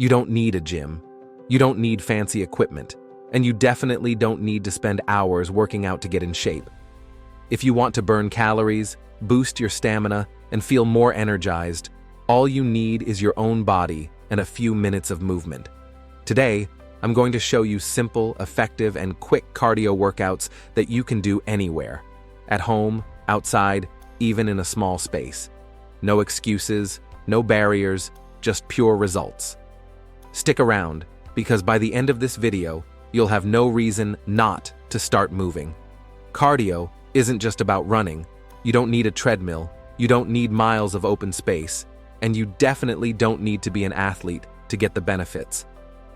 You don't need a gym. You don't need fancy equipment. And you definitely don't need to spend hours working out to get in shape. If you want to burn calories, boost your stamina, and feel more energized, all you need is your own body and a few minutes of movement. Today, I'm going to show you simple, effective, and quick cardio workouts that you can do anywhere. At home, outside, even in a small space. No excuses, no barriers, just pure results. Stick around, because by the end of this video, you'll have no reason not to start moving. Cardio isn't just about running. You don't need a treadmill, you don't need miles of open space, and you definitely don't need to be an athlete to get the benefits.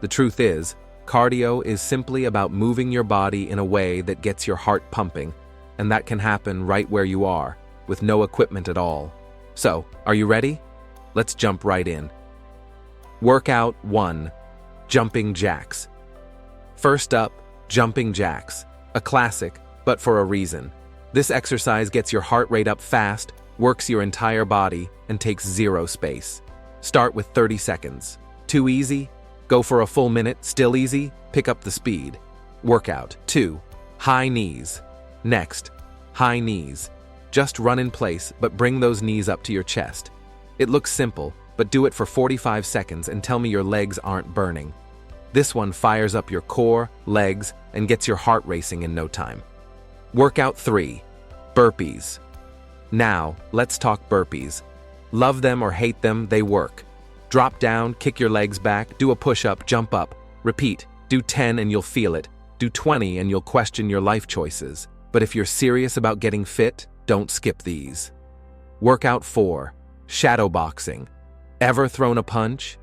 The truth is, cardio is simply about moving your body in a way that gets your heart pumping, and that can happen right where you are, with no equipment at all. So, are you ready? Let's jump right in. Workout 1. Jumping jacks. First up, jumping jacks. A classic, but for a reason. This exercise gets your heart rate up fast, works your entire body, and takes zero space. Start with 30 seconds. Too easy? Go for a full minute. Still easy? Pick up the speed. Workout 2. High knees. Next, high knees. Just run in place, but bring those knees up to your chest. It looks simple, but do it for 45 seconds and tell me your legs aren't burning. This one fires up your core, legs, and gets your heart racing in no time. Workout 3. Burpees. Now, let's talk burpees. Love them or hate them, they work. Drop down, kick your legs back, do a push-up, jump up. Repeat. Do 10 and you'll feel it. Do 20 and you'll question your life choices. But if you're serious about getting fit, don't skip these. Workout 4. Shadow boxing. Ever thrown a punch?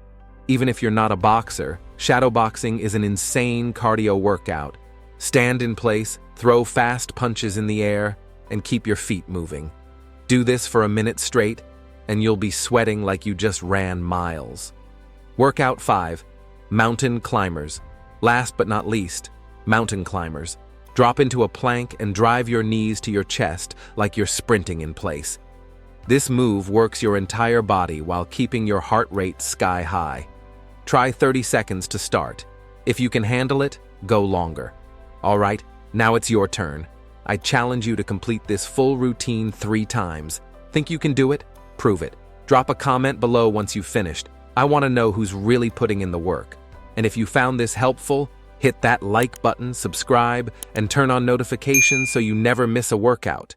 Even if you're not a boxer, shadow boxing is an insane cardio workout. Stand in place, throw fast punches in the air, and keep your feet moving. Do this for a minute straight, and you'll be sweating like you just ran miles. Workout 5. Mountain climbers. Last but not least, mountain climbers. Drop into a plank and drive your knees to your chest like you're sprinting in place. This move works your entire body while keeping your heart rate sky high. Try 30 seconds to start. If you can handle it, go longer. Alright, now it's your turn. I challenge you to complete this full routine 3 times. Think you can do it? Prove it. Drop a comment below once you've finished. I want to know who's really putting in the work. And if you found this helpful, hit that like button, subscribe, and turn on notifications so you never miss a workout.